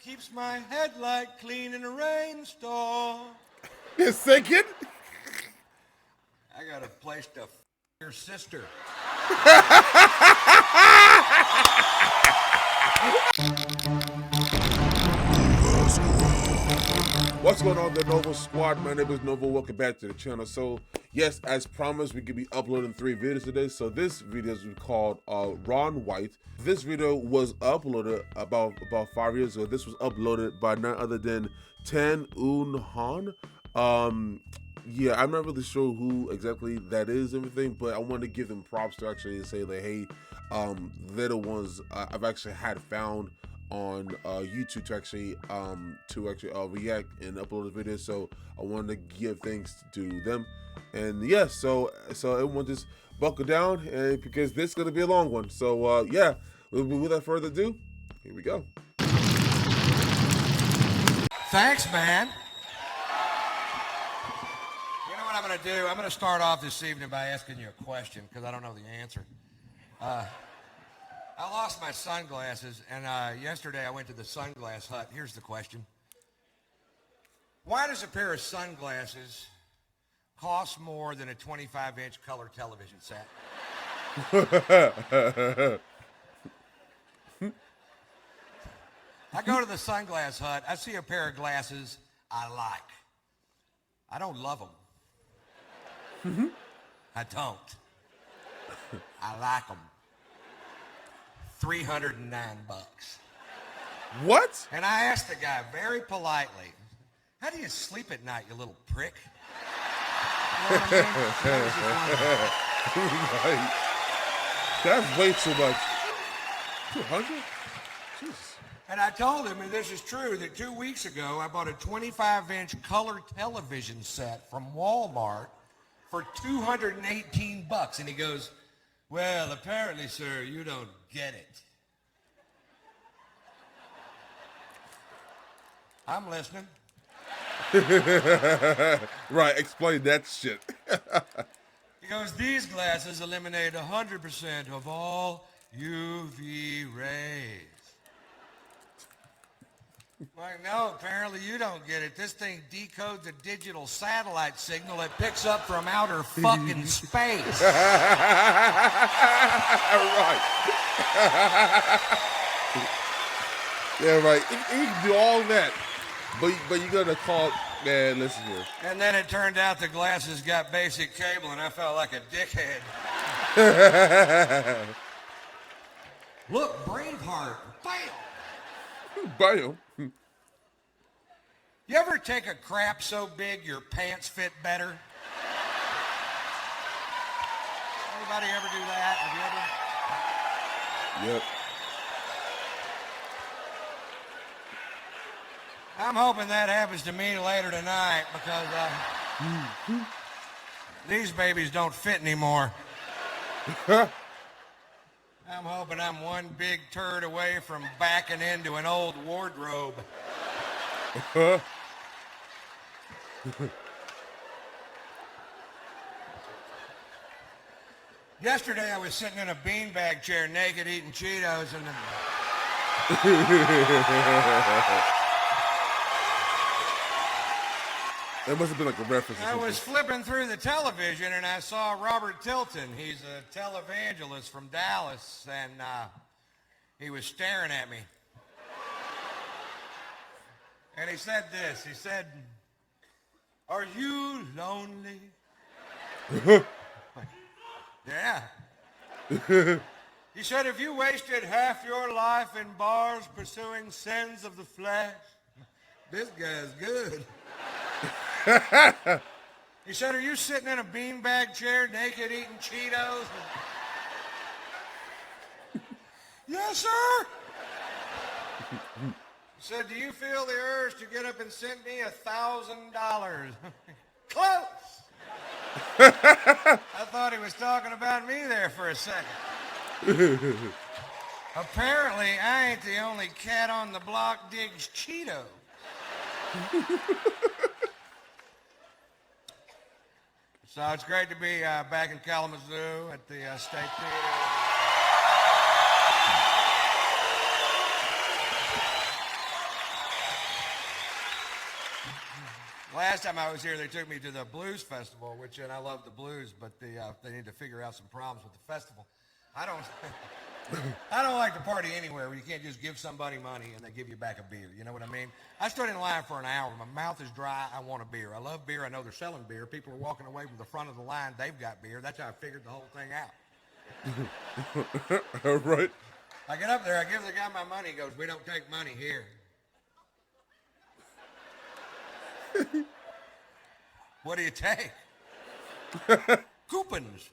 keeps my headlight clean in a rainstorm. You're singing? I got a place to f your sister. What's going on, the Nova Squad? My name is Nova. Welcome back to the channel. So, yes, as promised, we could be uploading 3 videos today. So this video is called Ron White. This video was uploaded about 5 years ago. This was uploaded by none other than Tan Un Han. Yeah, I'm not really sure who exactly that is, everything, but I want to give them props to actually say that, hey, they're the ones I've actually had found on YouTube to actually react and upload the video. So I wanted to give thanks to them, and yeah, so everyone just buckle down, and because this is gonna be a long one. So yeah, without further ado, here we go. Thanks, man. You know what I'm gonna do? I'm gonna start off this evening by asking you a question because I don't know the answer. I lost my sunglasses, and yesterday I went to the sunglass hut. Here's the question. Why does a pair of sunglasses cost more than a 25-inch color television set? I go to the sunglass hut. I see a pair of glasses I like. I don't love them. I don't. I like them. $309. What? And I asked the guy very politely, how do you sleep at night, you little prick? You know what I mean? That's way too much. 200? Jesus. And I told him, and this is true, that 2 weeks ago I bought a 25-inch color television set from Walmart for $218. And he goes, well, apparently, sir, you don't get it. I'm listening. Right, explain that shit. He goes, these glasses eliminate 100% of all UV rays. Like, no, apparently you don't get it. This thing decodes a digital satellite signal it picks up from outer fucking space. Right. Yeah, right. You can do all that, but you gotta call. Man, listen here. And then it turned out the glasses got basic cable, and I felt like a dickhead. Look, Braveheart, bam! Bam. You ever take a crap so big your pants fit better? Anybody ever do that? Have you ever? Yep. I'm hoping that happens to me later tonight because these babies don't fit anymore. I'm hoping I'm one big turd away from backing into an old wardrobe. Yesterday I was sitting in a beanbag chair naked eating Cheetos and That must have been like a reference. I was flipping through the television and I saw Robert Tilton. He's a televangelist from Dallas, and he was staring at me. And he said this. He said, are you lonely? Yeah. He said, have you wasted half your life in bars pursuing sins of the flesh? This guy's good. He said, are you sitting in a beanbag chair naked eating Cheetos? Yes, sir. He said, do you feel the urge to get up and send me $1,000? Close. I thought he was talking about me there for a second. Apparently, I ain't the only cat on the block digs Cheetos. So it's great to be back in Kalamazoo at the State Theater. last time I was here, they took me to the blues festival, which, and I love the blues, but they need to figure out some problems with the festival. I don't like to party anywhere where you can't just give somebody money and they give you back a beer. You know what I mean? I stood in line for an hour. My mouth is dry. I want a beer. I love beer. I know they're selling beer. People are walking away from the front of the line. They've got beer. That's how I figured the whole thing out. All right. I get up there. I give the guy my money. He goes, "We don't take money here." What do you take? Coupons.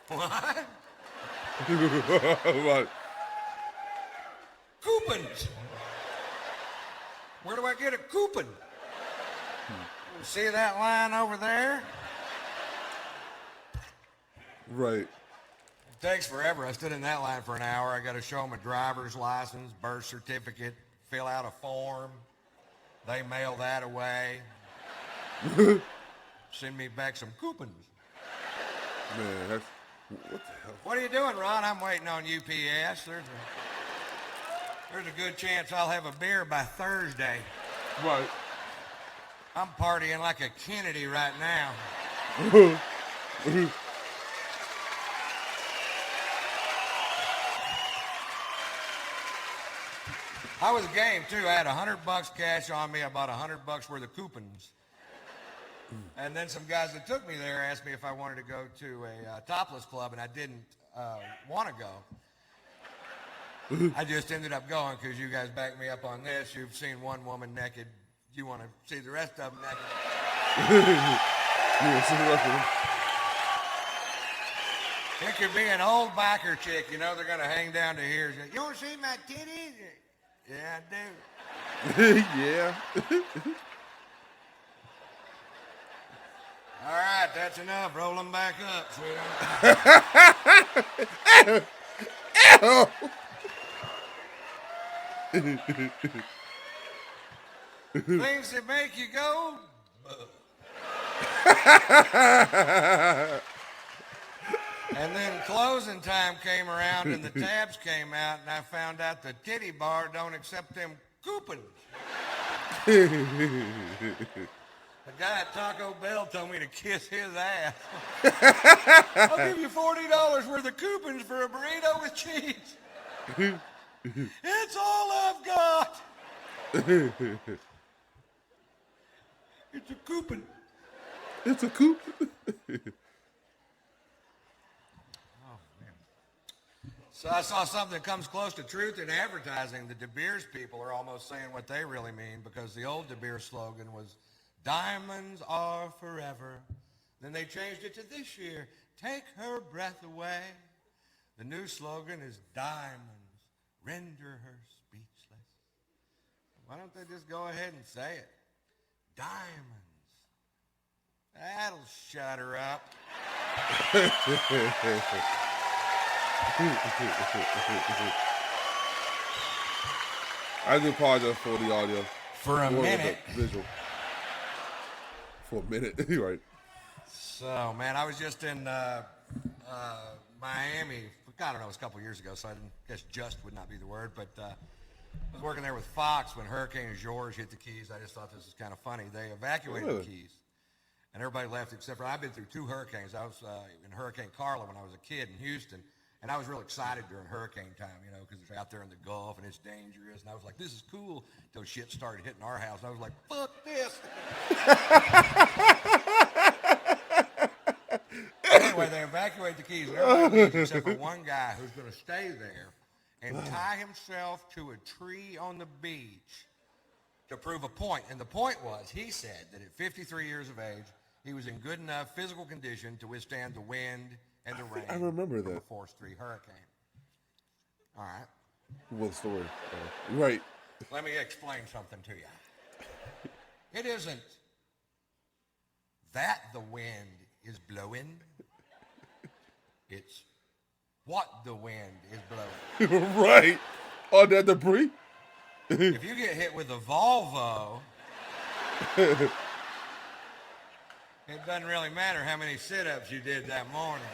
What? Right. Coupons. Where do I get a coupon? See that line over there? Right. It takes forever. I stood in that line for an hour. I got to show them a driver's license, birth certificate, fill out a form. They mail that away. Send me back some coupons. Man, that's... What the hell? What are you doing, Ron? I'm waiting on UPS. There's a good chance I'll have a beer by Thursday. Right. I'm partying like a Kennedy right now. I was game too. I had $100 cash on me. I bought $100 worth of coupons. And then some guys that took me there asked me if I wanted to go to a topless club, and I didn't want to go. I just ended up going because you guys backed me up on this. You've seen one woman naked. You want to see the rest of them naked. Yeah, see the rest of them. It could be an old biker chick. You know they're going to hang down to here. You want to see my titties? Yeah, I do. Yeah. All right, that's enough. Roll them back up, sweetheart. Things that make you go. And then closing time came around and the tabs came out and I found out the titty bar don't accept them coupons. The guy at Taco Bell told me to kiss his ass. I'll give you $40 worth of coupons for a burrito with cheese. It's all I've got. It's a coupon. It's a coupon. So I saw something that comes close to truth in advertising. The De Beers people are almost saying what they really mean, because the old De Beers slogan was, "Diamonds are forever." Then they changed it to this year, "Take her breath away." The new slogan is, "Diamonds render her speechless." Why don't they just go ahead and say it? Diamonds. That'll shut her up. I do apologize for the audio. For a minute. Visual. For a minute, you're right. So, man, I was just in Miami. I don't know, it was a couple years ago, so I guess just would not be the word, but I was working there with Fox when Hurricane George hit the Keys. I just thought this was kind of funny. They evacuated the Keys, and everybody left except for, I've been through 2 hurricanes. I was in Hurricane Carla when I was a kid in Houston, and I was real excited during hurricane time, you know, because it's out there in the Gulf and it's dangerous, and I was like, this is cool, until shit started hitting our house, and I was like, fuck this. Anyway, they evacuate the Keys, and everybody leaves except for one guy who's going to stay there and tie himself to a tree on the beach to prove a point. And the point was, he said that at 53 years of age, he was in good enough physical condition to withstand the wind and the rain. I remember from that. a Force 3 hurricane. All right. What story? Right. Let me explain something to you. It isn't that the wind is blowing. It's what the wind is blowing. Right. On that debris. If you get hit with a Volvo, it doesn't really matter how many sit-ups you did that morning.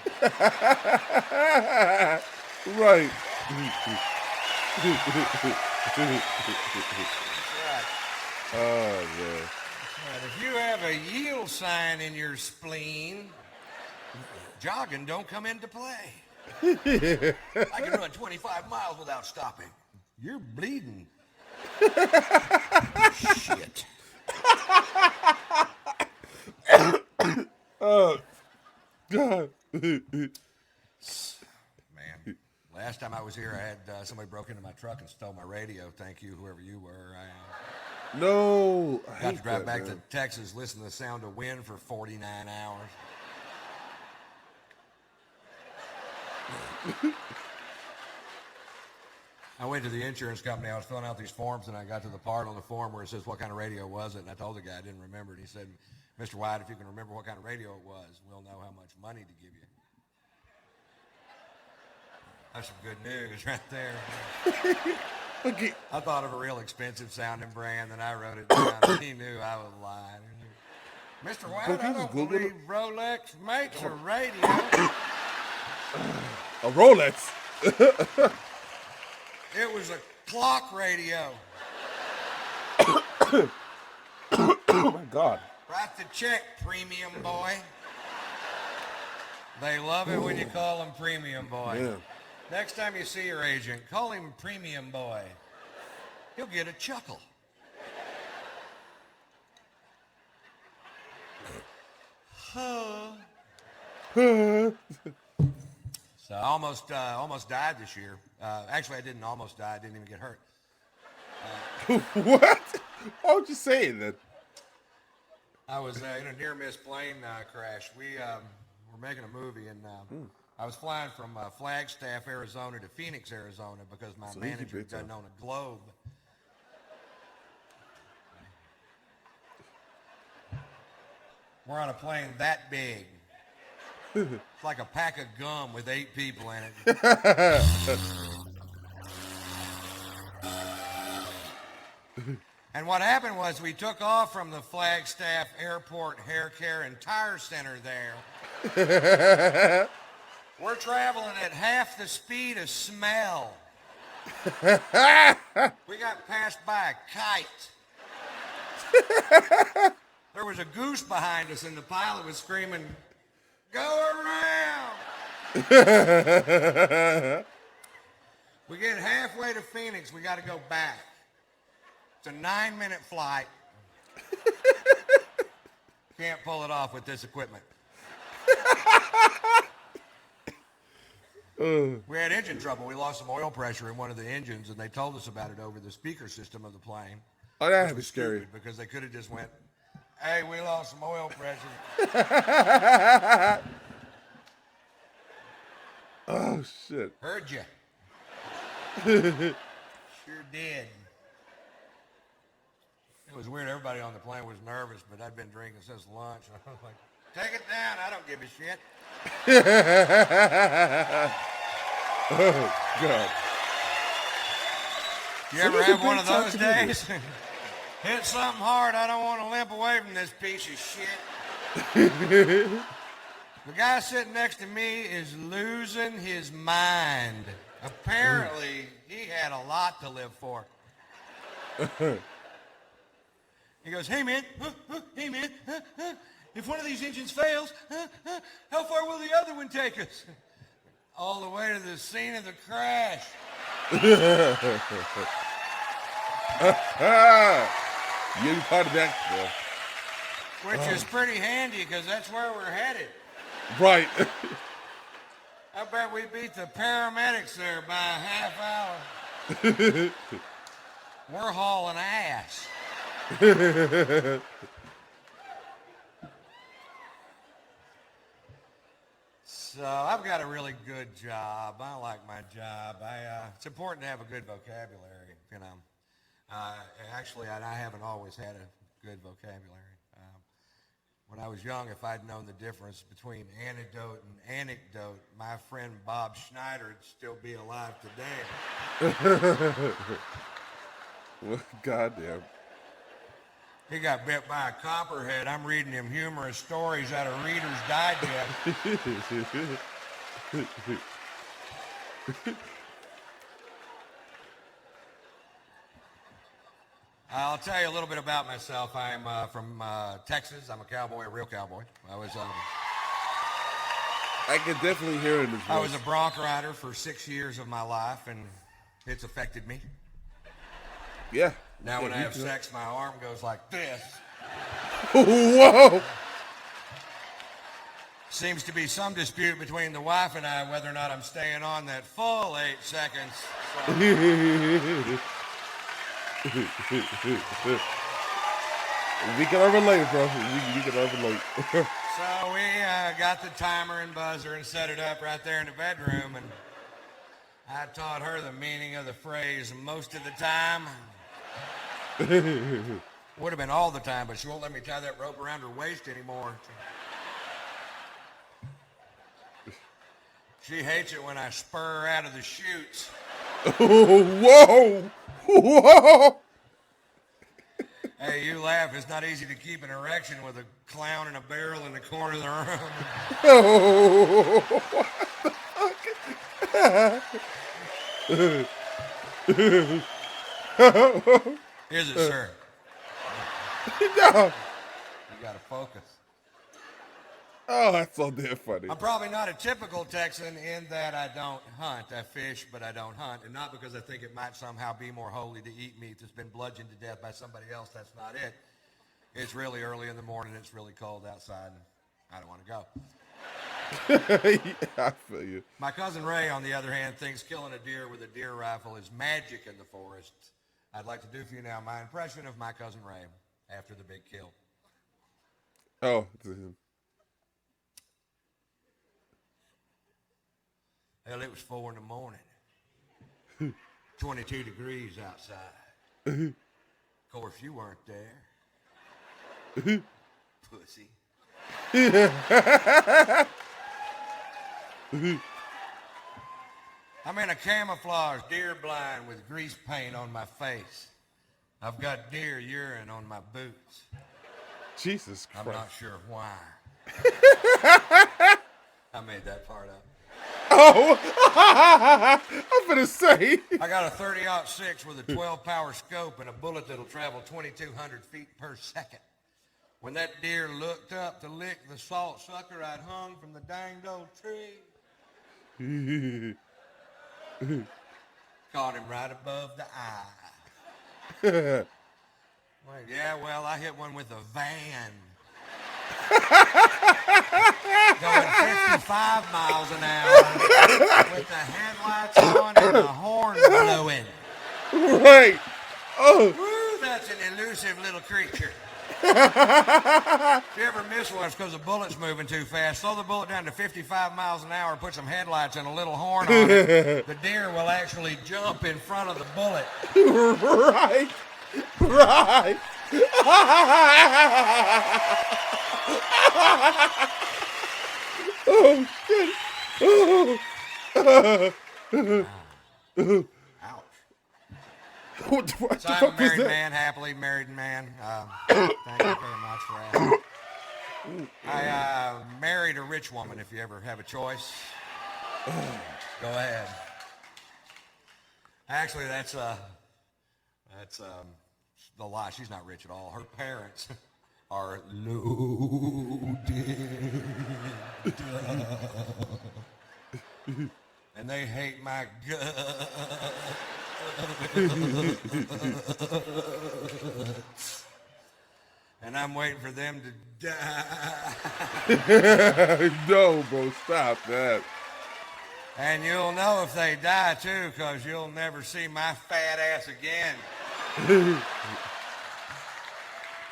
Right. Right. Oh, man. Right. If you have a yield sign in your spleen, jogging don't come into play. I can run 25 miles without stopping. You're bleeding. Shit. Oh, God. Man, last time I was here, I had somebody broke into my truck and stole my radio. Thank you, whoever you were. I No. I got hate to drive that, back man. to Texas, listen to the sound of wind for 49 hours. I went to the insurance company. I was filling out these forms, and I got to the part on the form where it says what kind of radio was it, and I told the guy I didn't remember it. He said, Mr. White, if you can remember what kind of radio it was, we'll know how much money to give you. That's some good news right there. Okay. I thought of a real expensive sounding brand, and I wrote it down, and he knew I was lying. Mr. White, But I you just don't Googled believe it? Rolex makes a radio. A Rolex. It was a clock radio. Oh, my God. Write the check, premium boy. They love it when you call him premium boy. Yeah. Next time you see your agent, call him premium boy. He'll get a chuckle. So I almost died this year. Actually, I didn't almost die. I didn't even get hurt. What? Why would you say that? I was in a near-miss plane crash. We were making a movie, and I was flying from Flagstaff, Arizona to Phoenix, Arizona, because my So manager big time. doesn't own a Globe. We're on a plane that big. It's like a pack of gum with 8 people in it. And what happened was we took off from the Flagstaff Airport Hair Care and Tire Center there. We're traveling at half the speed of smell. We got passed by a kite. There was a goose behind us, and the pilot was screaming, "Go around!" We get halfway to Phoenix, we got to go back. It's a 9-minute flight. Can't pull it off with this equipment. We had engine trouble. We lost some oil pressure in one of the engines, and they told us about it over the speaker system of the plane. Oh, that'd be scary. Stupid, because they could have just went, "Hey, we lost some oil pressure." Oh, shit. Heard you. Sure did. It was weird. Everybody on the plane was nervous, but I'd been drinking since lunch. And I was like, "Take it down. I don't give a shit." Oh, God. You ever have one of those days? Hit something hard. I don't want to limp away from this piece of shit. The guy sitting next to me is losing his mind. Apparently, he had a lot to live for. He goes, "Hey, man, hey, man, if one of these engines fails, how far will the other one take us?" "All the way to the scene of the crash." You part of that, bro. Which is pretty handy, because that's where we're headed. Right. I bet we beat the paramedics there by a half hour. We're hauling ass. So I've got a really good job. I like my job. It's important to have a good vocabulary, you know. Actually, I haven't always had a good vocabulary. When I was young, if I'd known the difference between antidote and anecdote, my friend Bob Schneider would still be alive today. Well, goddamn. He got bit by a copperhead. I'm reading him humorous stories out of Reader's Digest. I'll tell you a little bit about myself. I'm from Texas. I'm a cowboy, a real cowboy. I can definitely hear it in his voice. I was a bronc rider for 6 years of my life, and it's affected me. Yeah. Now when I have sex, my arm goes like this. Whoa! Seems to be some dispute between the wife and I whether or not I'm staying on that full 8 seconds. So. We can all relate, bro. We can all relate. So we got the timer and buzzer and set it up right there in the bedroom, and I taught her the meaning of the phrase most of the time. Would have been all the time, but she won't let me tie that rope around her waist anymore. She hates it when I spur her out of the chutes. Whoa! Whoa! Hey, you laugh. It's not easy to keep an erection with a clown in a barrel in the corner of the room. Oh, what the fuck? Is it, sir? No. You gotta focus. Oh, that's so damn funny. I'm probably not a typical Texan in that I don't hunt. I fish, but I don't hunt. And not because I think it might somehow be more holy to eat meat that's been bludgeoned to death by somebody else. That's not it. It's really early in the morning. It's really cold outside, and I don't want to go. Yeah, I feel you. My cousin Ray, on the other hand, thinks killing a deer with a deer rifle is magic in the forest. I'd like to do for you now my impression of my cousin Ray after the big kill. Oh, to him. Hell, it was 4 in the morning. 22 degrees outside. Of course, you weren't there. Pussy. I'm in a camouflage deer blind with grease paint on my face. I've got deer urine on my boots. Jesus Christ. I'm not sure why. I made that part up. Oh, I'm gonna say. I got a 30-06 with a 12-power scope and a bullet that'll travel 2,200 feet per second. When that deer looked up to lick the salt sucker I'd hung from the danged old tree, caught him right above the eye. Yeah, well, I hit one with a van. Going 55 miles an hour with the headlights on and the horn blowing. Right. Oh. Woo, that's an elusive little creature. If you ever miss one, it's because the bullet's moving too fast. Slow the bullet down to 55 miles an hour, put some headlights and a little horn on it. The deer will actually jump in front of the bullet. Right. Right. Oh, shit. Ouch. What the fuck, So I'm a married man, happily married man. Thank you very much for asking. I married a rich woman, if you ever have a choice. Go ahead. Actually, that's the lie. She's not rich at all. Her parents are loaded. And they hate my guts. And I'm waiting for them to die. No, bro, stop that. And you'll know if they die, too, because you'll never see my fat ass again.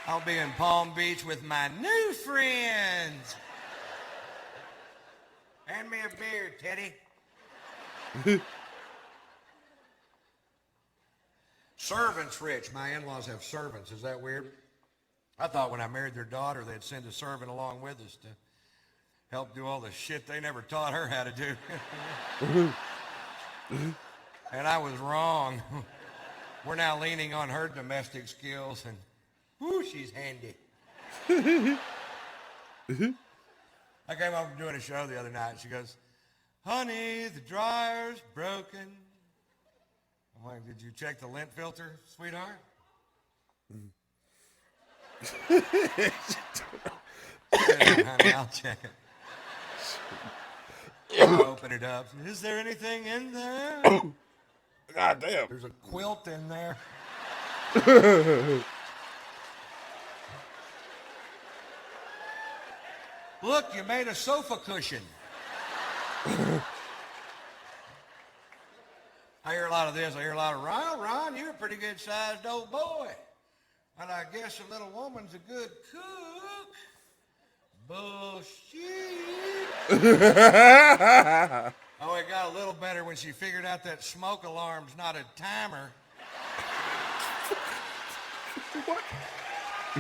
I'll be in Palm Beach with my new friends. Hand me a beer, Teddy. Servants rich. My in-laws have servants. Is that weird? I thought when I married their daughter, they'd send a servant along with us to help do all the shit they never taught her how to do. And I was wrong. We're now leaning on her domestic skills, and whoo, she's handy. I came home from doing a show the other night, and she goes, "Honey, the dryer's broken." I'm like, "Did you check the lint filter, sweetheart?" Honey, I'll check it. I'll open it up. Is there anything in there? God damn. There's a quilt in there. Look, you made a sofa cushion. I hear a lot of this. I hear a lot of, Ron, you're a pretty good-sized old boy. And I guess a little woman's a good cook. Bullshit. Oh, it got a little better when she figured out that smoke alarm's not a timer. What? I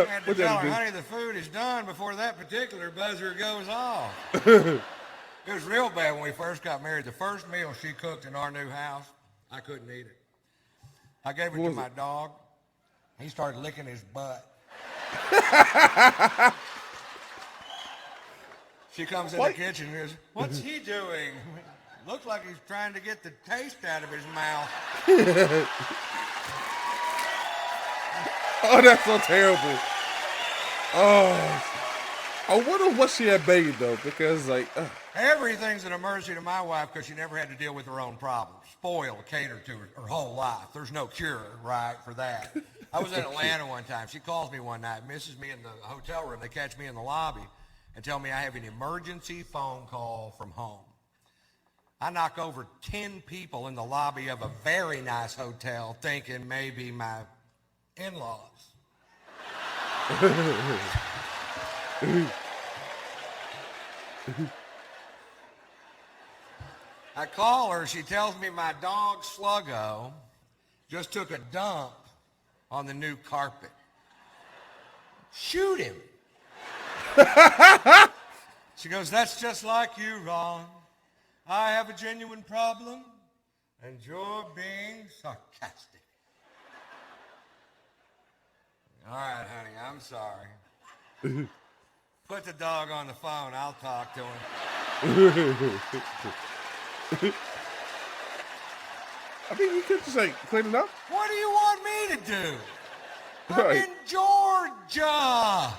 had to tell her, honey, the food is done before that particular buzzer goes off. It was real bad when we first got married. The first meal she cooked in our new house, I couldn't eat it. I gave it to my dog. He started licking his butt. She comes in the kitchen and goes, what's he doing? Looks like he's trying to get the taste out of his mouth. Oh, that's so terrible. Oh, I wonder what she had made though, because like everything's an emergency to my wife because she never had to deal with her own problems. Spoiled, catered to her whole life. There's no cure, right, for that. I was in Atlanta one time. She calls me one night, misses me in the hotel room. They catch me in the lobby and tell me I have an emergency phone call from home. I knock over 10 people in the lobby of a very nice hotel thinking maybe my in-laws. I call her. She tells me my dog Sluggo just took a dump on the new carpet. Shoot him. She goes, that's just like you, Ron. I have a genuine problem, and you're being sarcastic. All right, honey, I'm sorry. Put the dog on the phone. I'll talk to him. I mean, you could just like clean it up. What do you want me to do? I'm Right. in Georgia.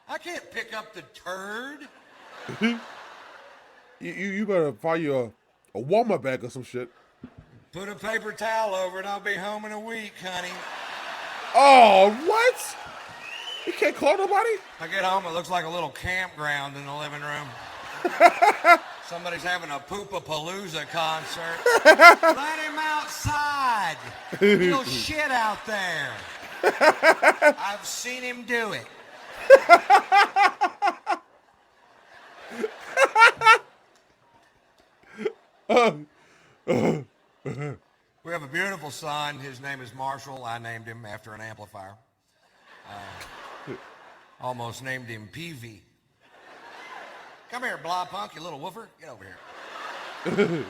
I can't pick up the turd. You better find you a Walmart bag or some shit. Put a paper towel over it. I'll be home in a week, honey. Oh, what? You can't call nobody? I get home, it looks like a little campground in the living room. Somebody's having a Poopapalooza concert. Let him outside. He'll shit out there. I've seen him do it. We have a beautiful son. His name is Marshall. I named him after an amplifier. Almost named him Peavy. Come here, blah punk, you little woofer. Get over here.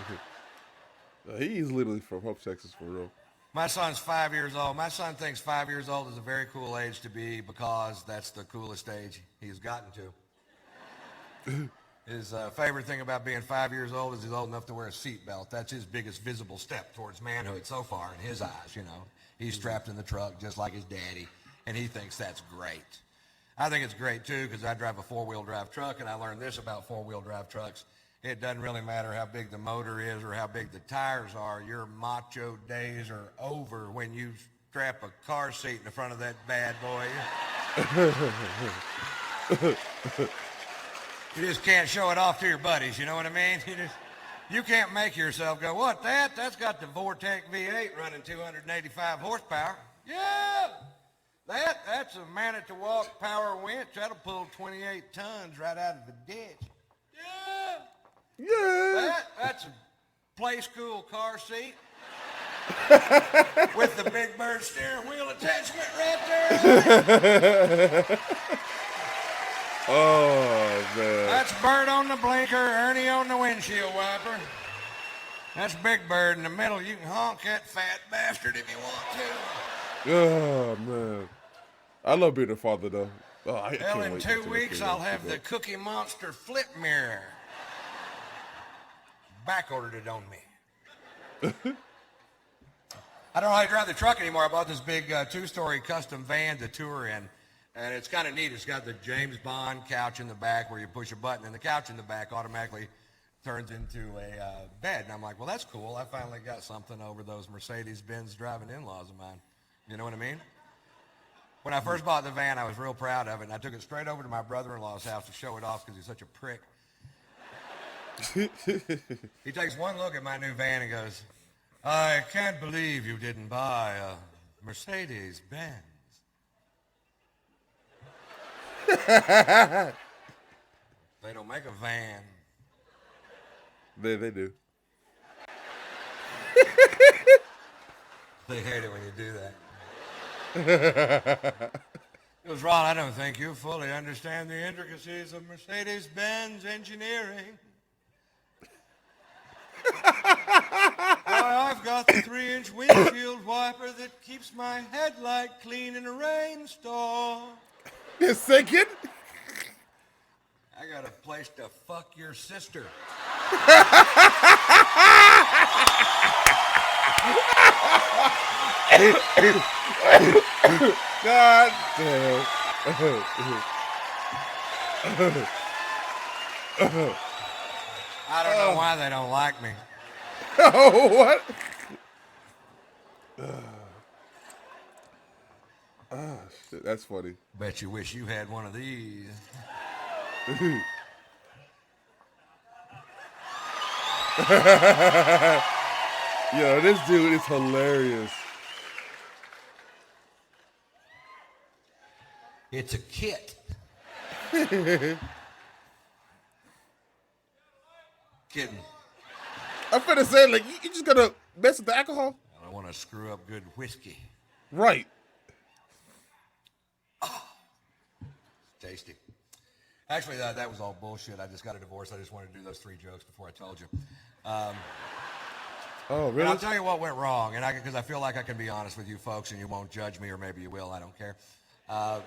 He's literally from Hope, Texas, for real. My son's 5 years old. My son thinks 5 years old is a very cool age to be because that's the coolest age he's gotten to. His favorite thing about being 5 years old is he's old enough to wear a seatbelt. That's his biggest visible step towards manhood so far in his eyes, you know. He's strapped in the truck just like his daddy, and he thinks that's great. I think it's great, too, because I drive a four-wheel drive truck, and I learned this about four-wheel drive trucks. It doesn't really matter how big the motor is or how big the tires are. Your macho days are over when you strap a car seat in the front of that bad boy. You just can't show it off to your buddies, you know what I mean? You can't make yourself go, what, that? That's got the Vortec V8 running 285 horsepower. Yeah! That's a Manitowoc power winch. That'll pull 28 tons right out of the ditch. Yeah! Yeah. That's a play school car seat. With the Big Bird steering wheel attachment right there. Oh, man. That's Bird on the blinker, Ernie on the windshield wiper. That's Big Bird in the middle. You can honk that fat bastard if you want to. Oh, man. I love being a father, though. Oh, I Well, can't in wait 2 until weeks, they I'll go. have the Cookie Monster flip mirror. back ordered it on me. I don't know how to drive the truck anymore. I bought this big 2-story custom van to tour in, and it's kind of neat. It's got the James Bond couch in the back where you push a button, and the couch in the back automatically turns into a bed. And I'm like, well, that's cool. I finally got something over those Mercedes-Benz driving in-laws of mine. You know what I mean? When I first bought the van, I was real proud of it, and I took it straight over to my brother-in-law's house to show it off because he's such a prick. He takes one look at my new van and goes, I can't believe you didn't buy a Mercedes-Benz. They don't make a van. They do. They hate it when you do that. He goes, Ron, I don't think you fully understand the intricacies of Mercedes-Benz engineering. Why, I've got the 3-inch windshield wiper that keeps my headlight clean in a rainstorm. You're sinking? I got a place to fuck your sister. God damn. I don't know why they don't like me. Oh, what? Shit, that's funny. Bet you wish you had one of these. Yo, this dude is hilarious. It's a kit. Kidding. I'm finna say, like, you just gonna mess with the alcohol? I don't want to screw up good whiskey. Right. Oh, tasty. Actually, that was all bullshit. I just got a divorce. I just wanted to do those 3 jokes before I told you. Oh, And really? I'll tell you what went wrong, and because I feel like I can be honest with you folks, and you won't judge me, or maybe you will. I don't care. But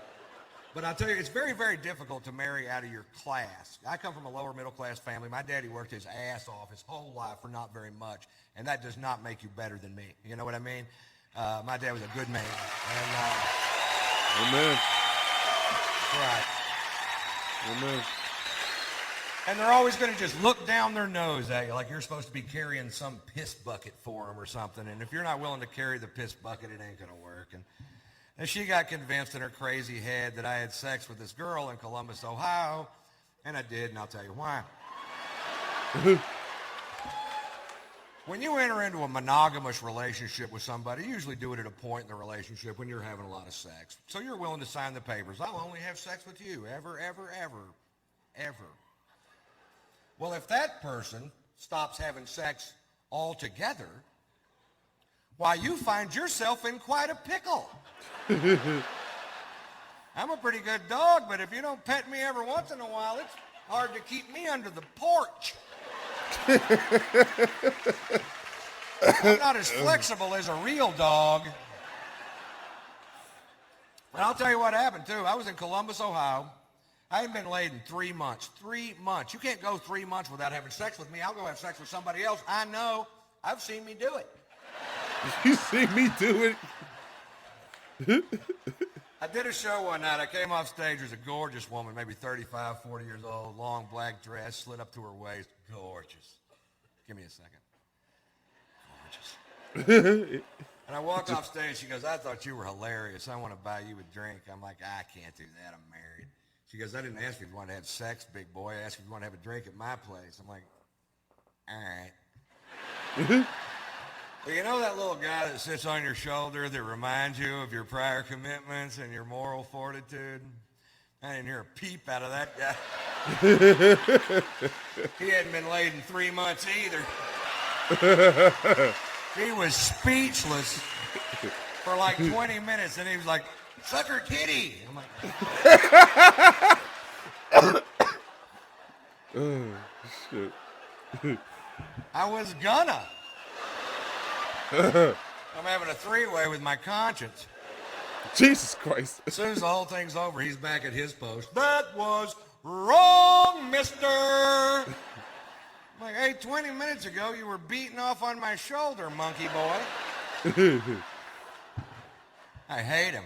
I'll tell you, it's very, very difficult to marry out of your class. I come from a lower middle class family. My daddy worked his ass off his whole life for not very much, and that does not make you better than me. You know what I mean? My dad was a good man. And, Amen. right. Amen. And they're always going to just look down their nose at you like you're supposed to be carrying some piss bucket for them or something. And if you're not willing to carry the piss bucket, it ain't going to work. And she got convinced in her crazy head that I had sex with this girl in Columbus, Ohio. And I did, and I'll tell you why. When you enter into a monogamous relationship with somebody, you usually do it at a point in the relationship when you're having a lot of sex. So you're willing to sign the papers. I'll only have sex with you, ever, ever, ever, ever. Well, if that person stops having sex altogether, why, you find yourself in quite a pickle. I'm a pretty good dog, but if you don't pet me every once in a while, it's hard to keep me under the porch. I'm not as flexible as a real dog. And I'll tell you what happened, too. I was in Columbus, Ohio. I hadn't been laid in 3 months. 3 months. You can't go 3 months without having sex with me. I'll go have sex with somebody else. I know. I've seen me do it. You see me do it? I did a show one night. I came off stage. There's a gorgeous woman, maybe 35, 40 years old, long black dress, slid up to her waist. Gorgeous. Give me a second. Gorgeous. And I walked off stage. She goes, I thought you were hilarious. I want to buy you a drink. I'm like, I can't do that. I'm married. She goes, I didn't ask you if you wanted to have sex, big boy. I asked you if you wanted to have a drink at my place. I'm like, all right. Well, you know that little guy that sits on your shoulder that reminds you of your prior commitments and your moral fortitude? I didn't hear a peep out of that guy. He hadn't been laid in 3 months either. He was speechless for like 20 minutes, and he was like, suck her titty. I'm like, oh, shit. I was gonna. I'm having a 3-way with my conscience. Jesus Christ. As soon as the whole thing's over, he's back at his post. That was wrong, mister. I'm like, hey, 20 minutes ago you were beating off on my shoulder, monkey boy. I hate him.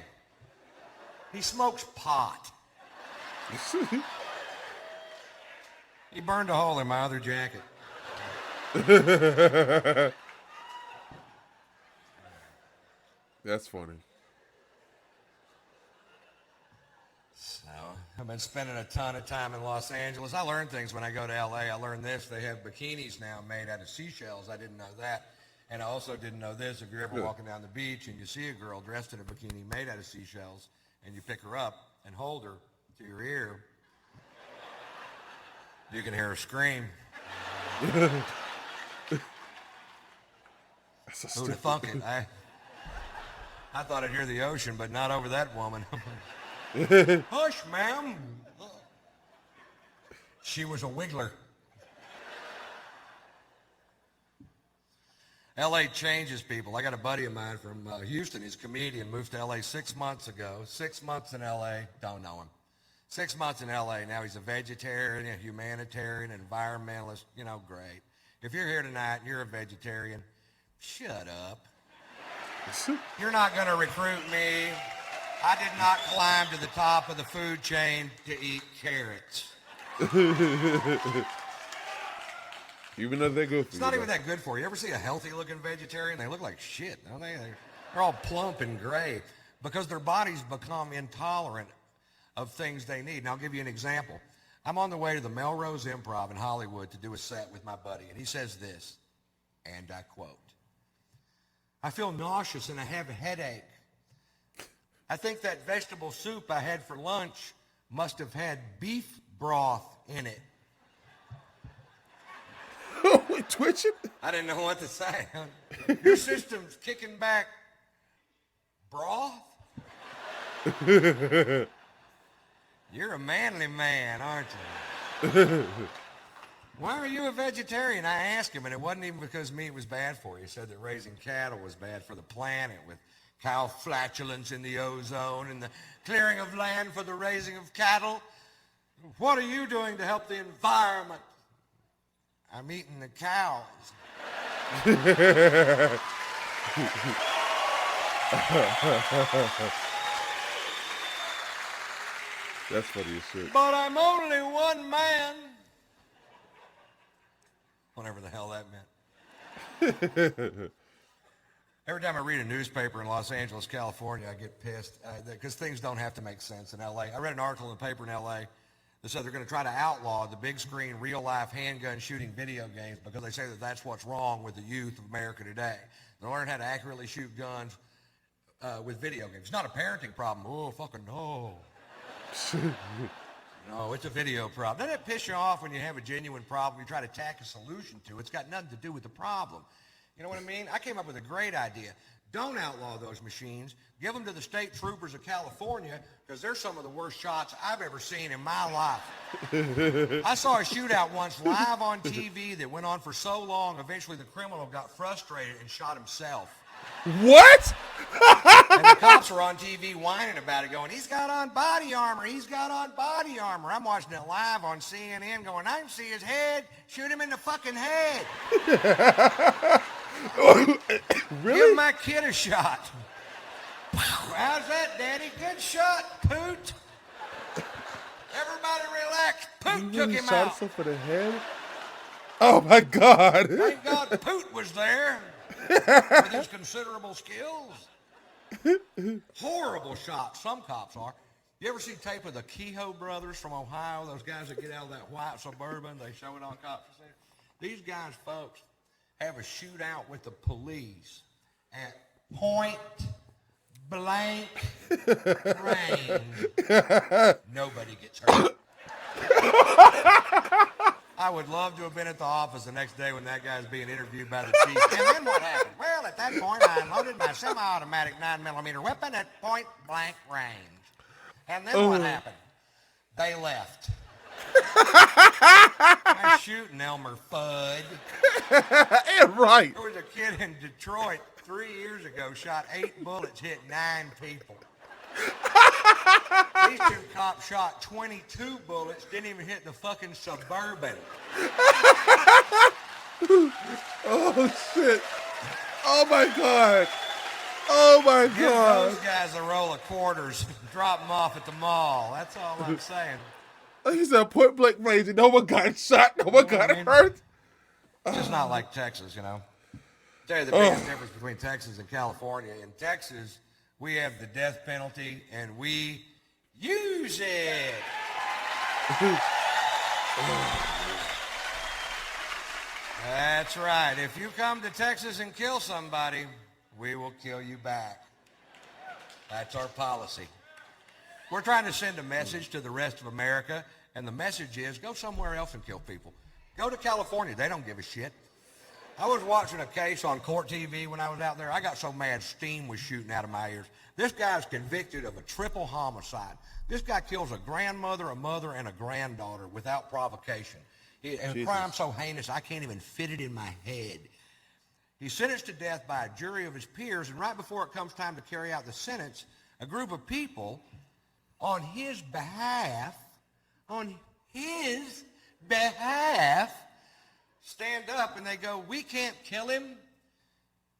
He smokes pot. He burned a hole in my other jacket. That's funny. So, I've been spending a ton of time in Los Angeles. I learn things when I go to LA. I learned this. They have bikinis now made out of seashells. I didn't know that. And I also didn't know this. If you're ever walking down the beach and you see a girl dressed in a bikini made out of seashells and you pick her up and hold her to your ear, you can hear her scream. Who'd have thunk it? I thought I'd hear the ocean, but not over that woman. Hush, ma'am. She was a wiggler. L.A. changes people. I got a buddy of mine from Houston. He's a comedian, moved to L.A. 6 months ago. 6 months in L.A., don't know him. 6 months in L.A., now he's a vegetarian, a humanitarian, environmentalist, you know, great. If you're here tonight and you're a vegetarian, shut up. You're not going to recruit me. I did not climb to the top of the food chain to eat carrots. Even though they're good for you. It's not even that good for you. You ever see a healthy-looking vegetarian? They look like shit, don't they? They're all plump and gray because their bodies become intolerant of things they need. And I'll give you an example. I'm on the way to the Melrose Improv in Hollywood to do a set with my buddy, and he says this, and I quote, "I feel nauseous and I have a headache. I think that vegetable soup I had for lunch must have had beef broth in it." We twitching? I didn't know what to say. Your system's kicking back broth? You're a manly man, aren't you? Why are you a vegetarian? I asked him, and it wasn't even because meat was bad for you. He said that raising cattle was bad for the planet with cow flatulence in the ozone and the clearing of land for the raising of cattle. What are you doing to help the environment? I'm eating the cows. That's funny as shit. But I'm only one man. Whatever the hell that meant. Every time I read a newspaper in Los Angeles, California, I get pissed because things don't have to make sense in L.A. I read an article in the paper in L.A. that said they're going to try to outlaw the big screen, real-life handgun shooting video games because they say that that's what's wrong with the youth of America today. They learn how to accurately shoot guns with video games. It's not a parenting problem. Oh, fucking no. No, it's a video problem. Doesn't it piss you off when you have a genuine problem, you try to tack a solution to it? It's got nothing to do with the problem. You know what I mean? I came up with a great idea. Don't outlaw those machines. Give them to the state troopers of California because they're some of the worst shots I've ever seen in my life. I saw a shootout once live on TV that went on for so long, eventually the criminal got frustrated and shot himself. What? And the cops were on TV whining about it, going, he's got on body armor, he's got on body armor. I'm watching it live on CNN going, I can see his head, shoot him in the fucking head. Really? Give my kid a shot. How's that, Daddy? Good shot, Poot. Everybody relax. Poot took him shot out. himself in the head? Oh my God. Thank God Poot was there with his considerable skills. Horrible shot. Some cops are. You ever see tape of the Kehoe brothers from Ohio? Those guys that get out of that white Suburban, they show it on cops. These guys, folks, have a shootout with the police at point blank range. Nobody gets hurt. I would love to have been at the office the next day when that guy's being interviewed by the chief. And then what happened? Well, at that point, I unloaded my semi-automatic 9mm weapon at point blank range. And then what happened? They left. Nice shooting, Elmer Fudd. Yeah, right. There was a kid in Detroit 3 years ago, shot 8 bullets, hit 9 people. These two cops shot 22 bullets, didn't even hit the fucking Suburban. Oh, shit. Oh, my God. Oh, my Give God. those guys a roll of quarters, drop them off at the mall. That's all I'm saying. He said point blank range. No one got shot. No one got hurt. It's just not like Texas, you know. Tell you the biggest difference between Texas and California. In Texas, we have the death penalty, and we use it. That's right. If you come to Texas and kill somebody, we will kill you back. That's our policy. We're trying to send a message to the rest of America, and the message is go somewhere else and kill people. Go to California. They don't give a shit. I was watching a case on Court TV when I was out there. I got so mad steam was shooting out of my ears. This guy's convicted of a triple homicide. This guy kills a grandmother, a mother, and a granddaughter without provocation. And a crime so heinous I can't even fit it in my head. He's sentenced to death by a jury of his peers, and right before it comes time to carry out the sentence, a group of people on his behalf, stand up and they go, we can't kill him.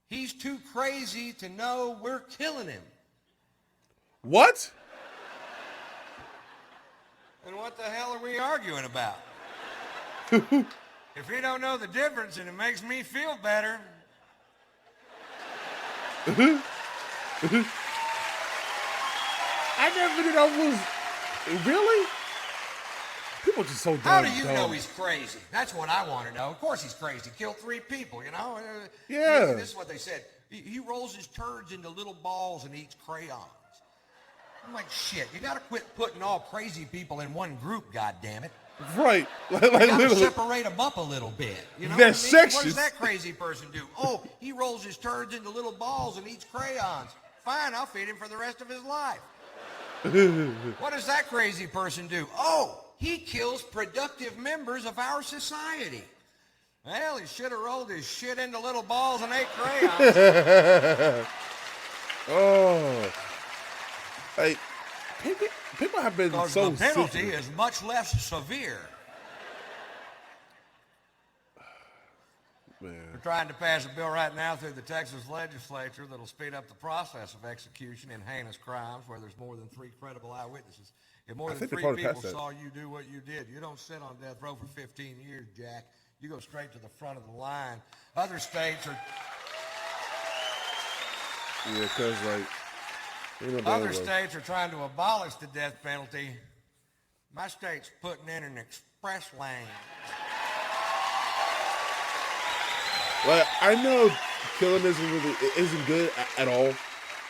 He's too crazy to know we're killing him. What? And what the hell are we arguing about? If you don't know the difference and it makes me feel better. I never knew that was really. People just so dumb. How do you know he's crazy? That's what I want to know. Of course he's crazy. Killed 3 people, you know? Yeah. This is what they said. He rolls his turds into little balls and eats crayons. I'm like, shit, you got to quit putting all crazy people in one group, goddammit. Right. Like you got to literally. separate them up a little bit. You know They're what I mean? What sexist. does that crazy person do? Oh, he rolls his turds into little balls and eats crayons. Fine, I'll feed him for the rest of his life. What does that crazy person do? Oh, he kills productive members of our society. Well, he should have rolled his shit into little balls and ate crayons. Oh. Like, people have been Because so the penalty sensitive. is much less severe. Man. We're trying to pass a bill right now through the Texas legislature that'll speed up the process of execution in heinous crimes where there's more than 3 credible eyewitnesses. If more than 3 people saw you do what you did, you don't sit on death row for 15 years, Jack. You go straight to the front of the line. Other states are... Yeah, because, like, Other states are trying to abolish the death penalty. My state's putting in an express lane. Like, I know killing isn't good at all,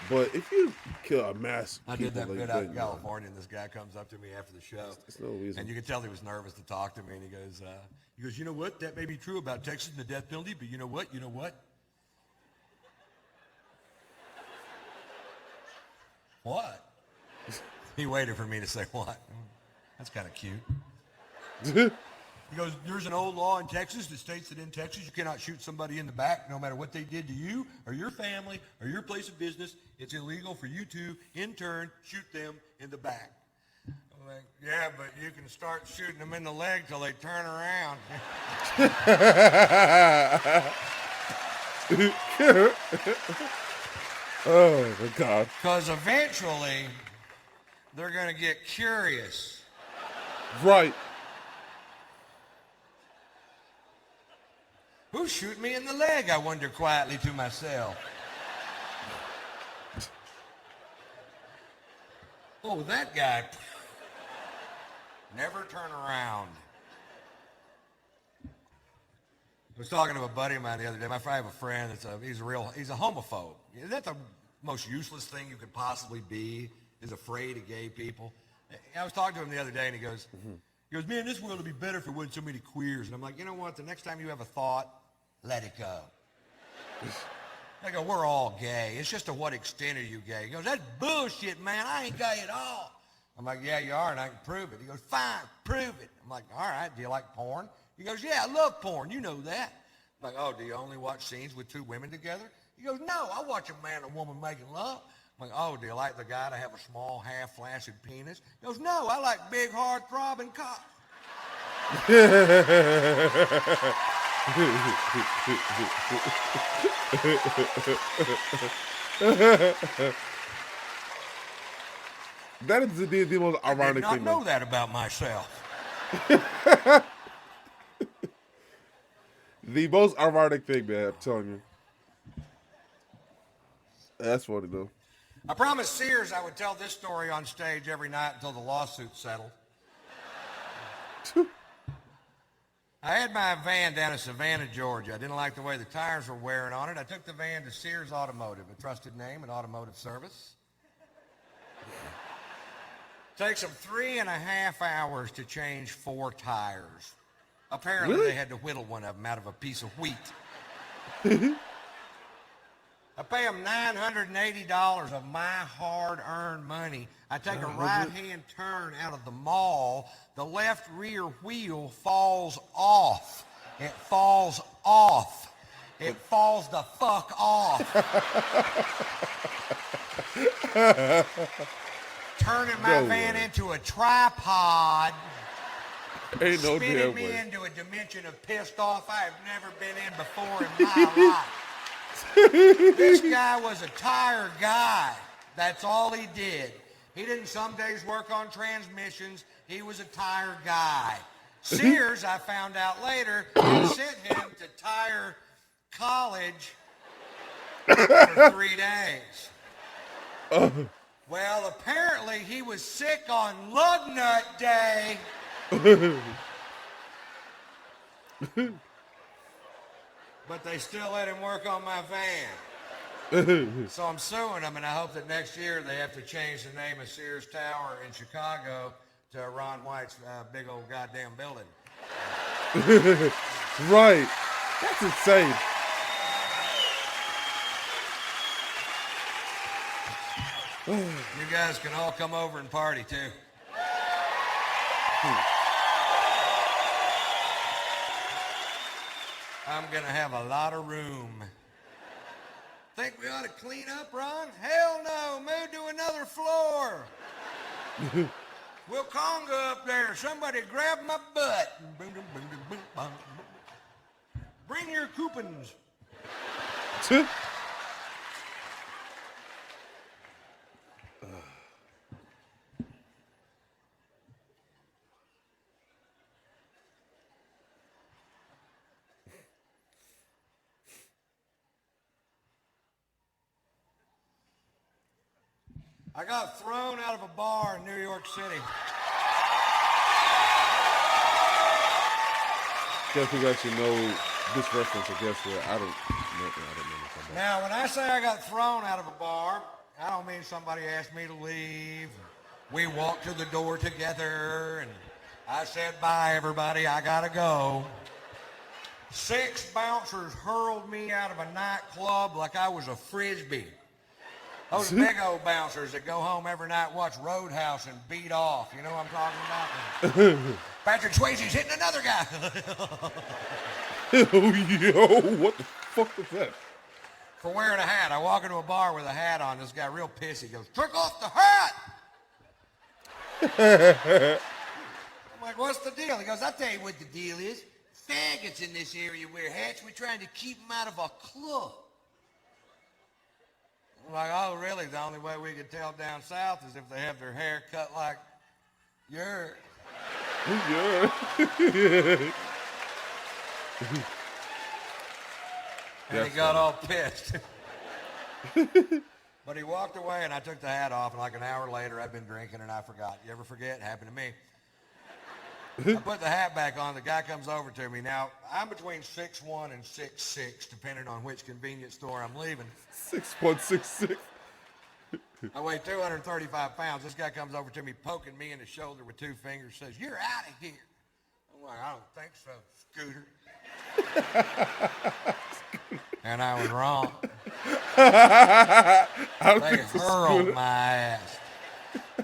but if you kill a mass I did that like, bit out in California, and this guy comes up to me after the show. There's no reason. And you can tell he was nervous to talk to me, and he goes, you know what? That may be true about Texas and the death penalty, but you know what? You know what? What? He waited for me to say what. That's kind of cute. He goes, there's an old law in Texas that states that in Texas you cannot shoot somebody in the back no matter what they did to you or your family or your place of business. It's illegal for you to, in turn, shoot them in the back. I'm like, yeah, but you can start shooting them in the leg till they turn around. Oh, my God. Because eventually they're going to get curious. Right. Who's shooting me in the leg, I wonder quietly to myself. Oh, that guy. Never turn around. I was talking to a buddy of mine the other day. I have a friend he's a homophobe. That's the most useless thing you could possibly be, is afraid of gay people. I was talking to him the other day and he goes, man, this world would be better if there wasn't so many queers. And I'm like, you know what? The next time you have a thought, let it go. I go, we're all gay. It's just to what extent are you gay? He goes, that's bullshit, man. I ain't gay at all. I'm like, yeah, you are, and I can prove it. He goes, fine, prove it. I'm like, all right, do you like porn? He goes, yeah, I love porn. You know that. I'm like, oh, do you only watch scenes with 2 women together? He goes, no, I watch a man and a woman making love. I'm like, oh, do you like the guy to have a small, half-flaccid penis? He goes, no, I like big, hard-throbbing cock. That is the most ironic I thing. did not know that about myself. The most ironic thing, man, I'm telling you. That's funny, though. I promised Sears I would tell this story on stage every night until the lawsuit settled. I had my van down in Savannah, Georgia. I didn't like the way the tires were wearing on it. I took the van to Sears Automotive, a trusted name in automotive service. Takes them 3.5 hours to change 4 tires. Apparently, Really? they had to whittle one of them out of a piece of wheat. I pay them $980 of my hard-earned money. I take a right-hand turn out of the mall. The left rear wheel falls off. It falls off. It falls the fuck off. Turning my van into a tripod. Ain't no spinning damn me way. into a dimension of pissed off I have never been in before in my life. This guy was a tire guy. That's all he did. He didn't some days work on transmissions. He was a tire guy. Sears, I found out later, had sent him to tire college for 3 days. Well, apparently he was sick on Lug Nut Day. But they still let him work on my van. So I'm suing them, and I hope that next year they have to change the name of Sears Tower in Chicago to Ron White's big old goddamn building. Right. That's insane. You guys can all come over and party, too. I'm going to have a lot of room. Think we ought to clean up, Ron? Hell no. Move to another floor. We'll conga up there. Somebody grab my butt. Bring your coupons. I got thrown out of a bar in New York City. Guess who actually know this reference? I guess I don't know. Now, when I say I got thrown out of a bar, I don't mean somebody asked me to leave. We walked to the door together, and I said, bye, everybody, I gotta go. 6 bouncers hurled me out of a nightclub like I was a Frisbee. Those big old bouncers that go home every night, watch Roadhouse and beat off. You know what I'm talking about? Patrick Swayze's hitting another guy. Yo, what the fuck was that? For wearing a hat. I walk into a bar with a hat on. This guy real pissy. He goes, took off the hat. I'm like, what's the deal? He goes, I'll tell you what the deal is. Faggots in this area wear hats. We're trying to keep them out of our club. I'm like, oh, really? The only way we could tell down south is if they have their hair cut like yours. Yeah. And he got all pissed. But he walked away, and I took the hat off, and like an hour later, I'd been drinking, and I forgot. You ever forget? It happened to me. I put the hat back on. The guy comes over to me. Now, I'm between 6'1" and 6'6", depending on which convenience store I'm leaving. 6'1", 6'6". I weigh 235 pounds. This guy comes over to me, poking me in the shoulder with 2 fingers, says, you're out of here. I'm like, I don't think so, Scooter. And I was wrong. They hurled my ass.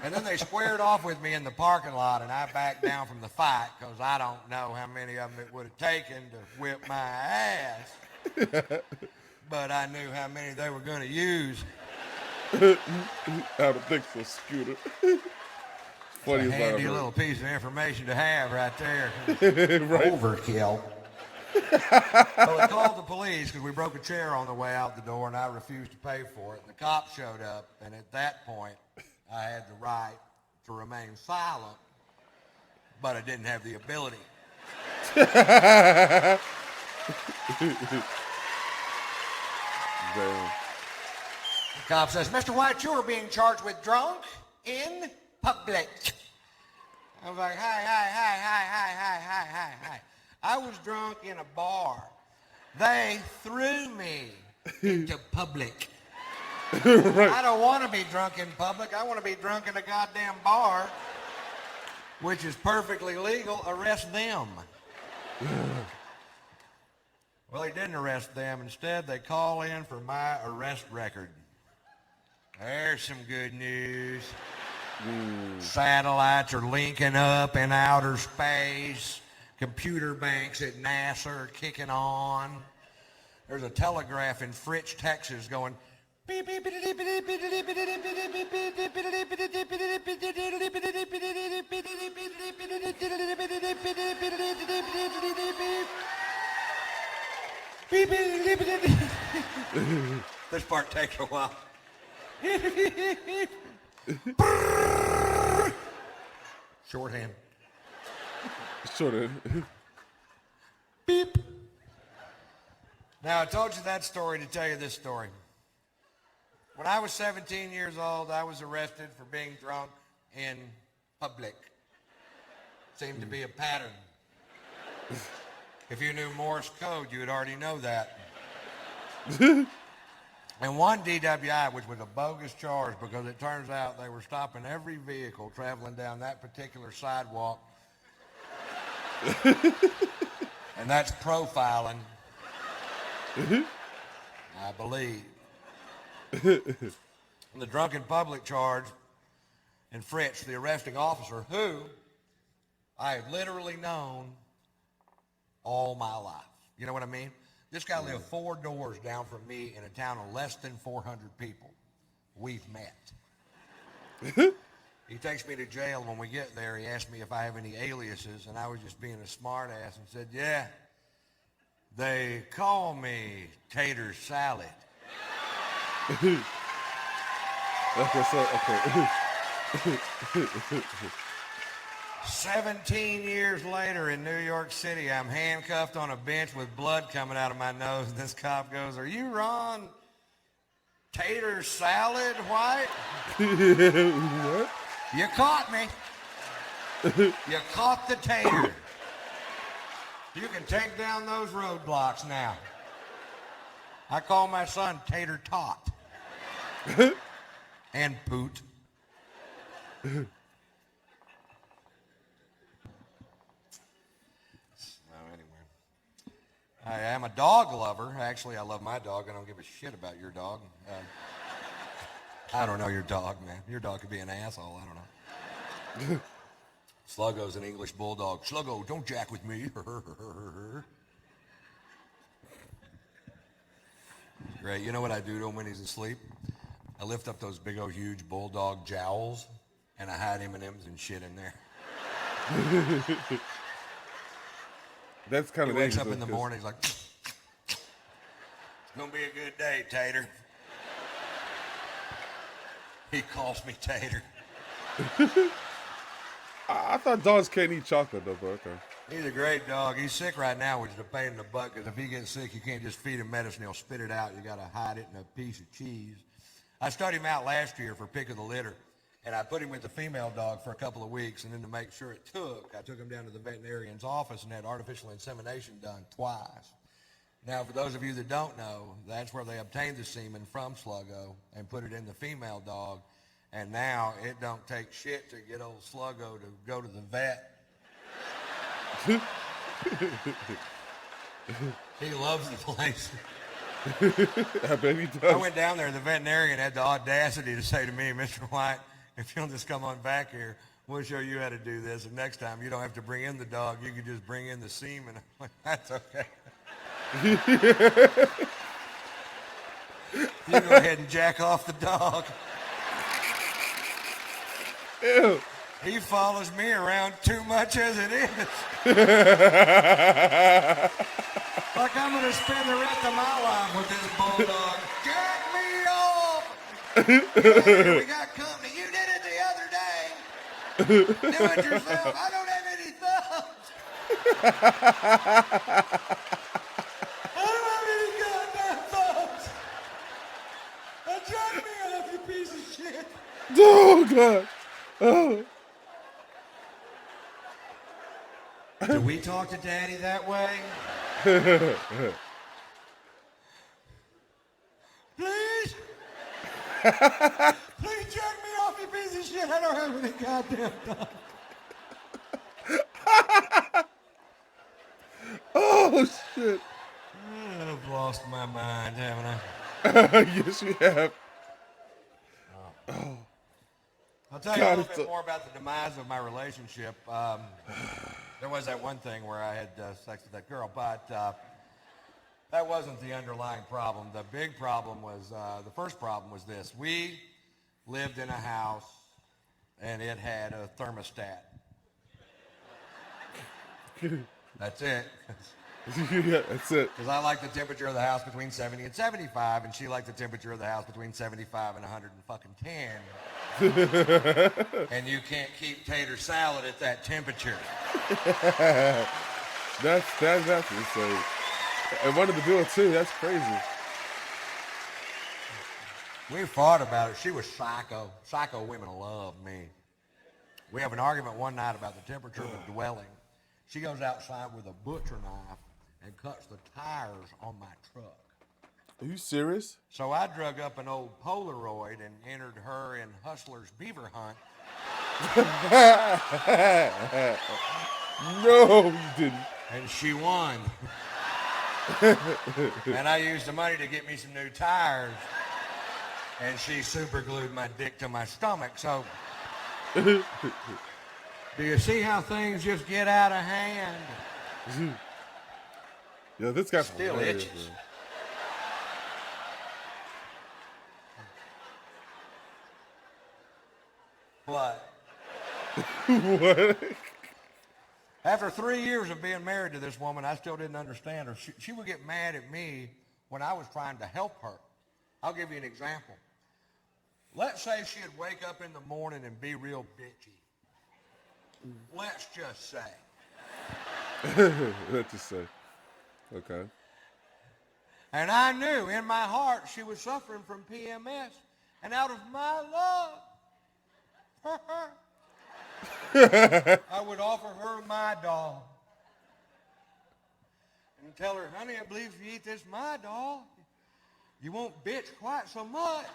And then they squared off with me in the parking lot, and I backed down from the fight because I don't know how many of them it would have taken to whip my ass. But I knew how many they were going to use. I don't think so, Scooter. Funny It's a as I handy heard. little piece of information to have right there. Right? Overkill. Well, I called the police because we broke a chair on the way out the door and I refused to pay for it. And the cops showed up, and at that point, I had the right to remain silent, but I didn't have the ability. Damn. The cop says, Mr. White, you are being charged with drunk in public. I was like, hi. I was drunk in a bar. They threw me into public. Right. I don't want to be drunk in public. I want to be drunk in a goddamn bar, which is perfectly legal. Arrest them. Well, he didn't arrest them. Instead, they call in for my arrest record. There's some good news. Satellites are linking up in outer space. Computer banks at NASA are kicking on. There's a telegraph in Fritch, Texas going beep, beep, beep, beep, beep, beep, beep, beep, beep. This part takes a while. Shorthand. Sort of. Beep. Now, I told you that story to tell you this story. When I was 17 years old, I was arrested for being drunk in public. Seemed to be a pattern. If you knew Morse code, you would already know that. And one DWI, which was a bogus charge because it turns out they were stopping every vehicle traveling down that particular sidewalk. And that's profiling, I believe. And the drunken public charge in Fritz, the arresting officer, who I have literally known all my life. You know what I mean? This guy lived 4 doors down from me in a town of less than 400 people. We've met. He takes me to jail. When we get there, he asked me if I have any aliases, and I was just being a smart ass and said, yeah, they call me Tater Salad. Okay, so, okay. 17 years later in New York City, I'm handcuffed on a bench with blood coming out of my nose. And this cop goes, are you Ron Tater Salad White? What? You caught me. You caught the tater. You can take down those roadblocks now. I call my son Tater Tot. And Poot. I am a dog lover. Actually, I love my dog. I don't give a shit about your dog. I don't know your dog, man. Your dog could be an asshole. I don't know. Sluggo's an English bulldog. Sluggo, don't jack with me. Great. You know what I do to him when he's asleep? I lift up those big old huge bulldog jowls and I hide M&Ms and shit in there. That's kind He of wakes up in the morning, he's like, it's gonna be a good day, Tater. He calls me Tater. I thought dogs can't eat chocolate though, but okay. He's a great dog. He's sick right now, which is a pain in the butt, because if he gets sick, you can't just feed him medicine. He'll spit it out. You got to hide it in a piece of cheese. I studied him out last year for pick of the litter, and I put him with the female dog for a couple of weeks, and then to make sure it took, I took him down to the veterinarian's office and had artificial insemination done twice. Now, for those of you that don't know, that's where they obtained the semen from Sluggo and put it in the female dog, and now it don't take shit to get old Sluggo to go to the vet. He loves the place. I bet he does. I went down there, and the veterinarian had the audacity to say to me, Mr. White, if you'll just come on back here, we'll show you how to do this, and next time you don't have to bring in the dog, you can just bring in the semen. I'm like, that's okay. You go ahead and jack off the dog. Ew. He follows me around too much as it is. Like I'm going to spend the rest of my life with this bulldog. Jack me off. Yeah, we got company. You did it the other day. Do it yourself. I don't have any thumbs. I don't have any goddamn thumbs. Jack me off, you piece of shit. Oh, God. Oh. Do we talk to Daddy that way? Please? Please jack me off, you piece of shit. I don't have any goddamn time. Oh, shit. I've lost my mind, haven't I? Yes, you have. Oh. I'll tell you a little bit more about the demise of my relationship. There was that one thing where I had sex with that girl, but that wasn't the underlying problem. The big problem was, the first problem was this. We lived in a house, and it had a thermostat. That's it. Yeah, that's it. Because I like the temperature of the house between 70 and 75, and she liked the temperature of the house between 75 and 110. And you can't keep tater salad at that temperature. That's insane. And wanted to do it too. That's crazy. We fought about it. She was psycho. Psycho women love me. We have an argument one night about the temperature of the dwelling. She goes outside with a butcher knife and cuts the tires on my truck. Are you serious? So I drug up an old Polaroid and entered her in Hustler's beaver hunt. No, you didn't. And she won. And I used the money to get me some new tires. And she super glued my dick to my stomach. So, do you see how things just get out of hand? Yeah, this guy's still itches. Man. What? What? After 3 years of being married to this woman, I still didn't understand her. She would get mad at me when I was trying to help her. I'll give you an example. Let's say she'd wake up in the morning and be real bitchy. Let's just say. Let's just say. Okay. And I knew in my heart she was suffering from PMS. And out of my love for her, I would offer her my doll. And tell her, honey, I believe if you eat this my doll, you won't bitch quite so much.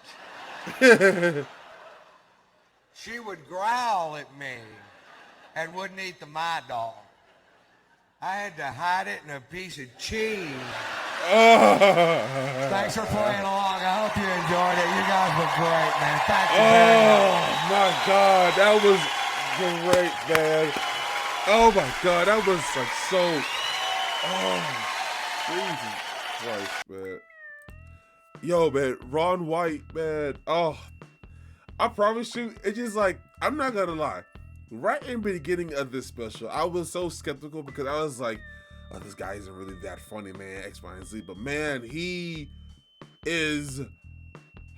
She would growl at me and wouldn't eat the my doll. I had to hide it in a piece of cheese. Thanks for playing along. I hope you enjoyed it. You guys were great, man. Thank you very much. My God, that was great, man. Oh my God, that was like so. Oh, Jesus Christ, man. Yo, man, Ron White, man. Oh, I promise you, it's just like, I'm not gonna lie. Right in the beginning of this special, I was so skeptical because I was like, oh, this guy isn't really that funny, man, X, Y, and Z. But man, he is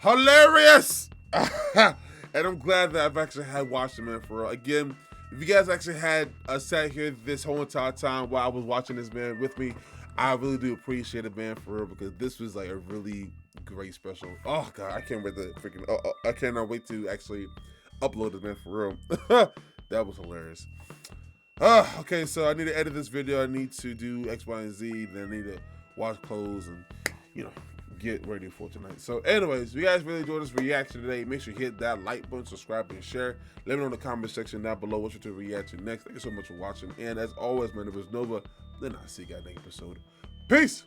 hilarious. And I'm glad that I've actually had watched him, man, for real. Again, if you guys actually had sat here this whole entire time while I was watching this, man, with me, I really do appreciate it, man, for real, because this was like a really great special. Oh God, I can't wait to freaking, I cannot wait to actually upload it, man, for real. That was hilarious. Okay, so I need to edit this video. I need to do X, Y, and Z. Then I need to wash clothes and, you know, get ready for tonight. So anyways, if you guys really enjoyed this reaction today, make sure you hit that like button, subscribe, and share. Let me know in the comment section down below what you to react to next. Thank you so much for watching. And as always, my name is Nova. Then I'll see you guys next episode. Peace!